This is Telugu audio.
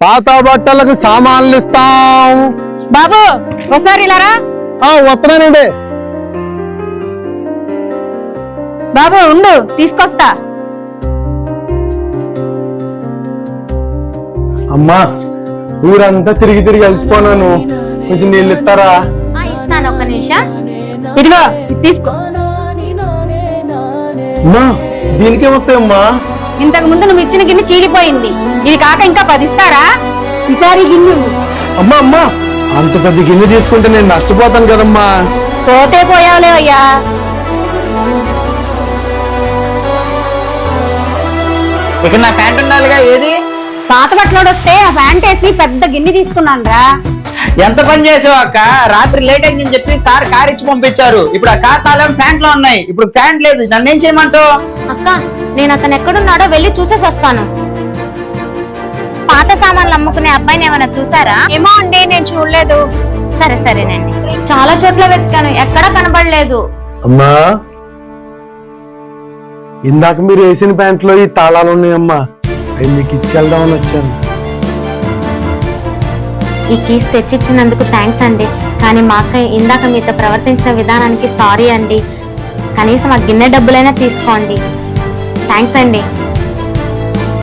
పాత బట్టలకు సామాన్లు ఇస్తాం. బాబు ఒకసారి ఇలారా. వస్తున్నానండి. బాబు ఉండు, తీసుకొస్తా. అమ్మా, ఊరంతా తిరిగి తిరిగి అలసిపోనాను, కొంచెం నీళ్ళు ఇస్తారా? ఇస్తాను, ఒక్క నిమిషం. ఇదిగో తీసుకో. అమ్మా, దీనికేమొస్తాయమ్మా? ఇంతకు ముందు నువ్వు ఇచ్చిన గిన్నె చీలిపోయింది, ఇది కాక ఇంకా 10 ఇస్తారా? ఈసారి గిన్నె. అమ్మా అమ్మా, అంత పెద్ద గిన్నె తీసుకుంటే నేను నష్టపోతాను కదమ్మా. పోతే పోయావులే అయ్యా. ఇక నా ప్యాంట్ ఉండాలిగా, ఏది? పాత బట్టలోడు వస్తే ఆ ప్యాంట్ వేసి పెద్ద గిన్నె తీసుకున్నాను రా. ఎంత పని చేసావు అక్క, రాత్రి లేట్ అయిందని చెప్పి సార్ కార్ ఇచ్చి పంపించారు. ఇప్పుడు ఆ కార్ తాళం ప్యాంట్ లో ఉన్నాయి, ఇప్పుడు ప్యాంట్ లేదు, నన్ను ఏం చేయమంటావు? అక్క, నేను అతను ఎక్కడున్నాడో వెళ్ళి చూసేసి వస్తాను. పాత సామాన్లు అమ్ముకునే అబ్బాయిని ఏమైనా చూసారా? ఏమో అండి, నేను చూడలేదు. సరే సరేనండి. చాలా చోట్ల వెతికాను, ఎక్కడా కనబడలేదు. అమ్మా, ఇందాక మీరు వేసిన ప్యాంట్లో ఈ తాళాలు ఉన్నాయమ్మా, అవి మీకు ఇచ్చి వెళ్దామని వచ్చాను. ఈ కీస్ తెచ్చిచ్చినందుకు థ్యాంక్స్ అండి, కానీ మా అక్క ఇందాక మీతో ప్రవర్తించిన విధానానికి సారీ అండి. కనీసం ఆ గిన్నె డబ్బులైనా తీసుకోండి. థ్యాంక్స్ అండి.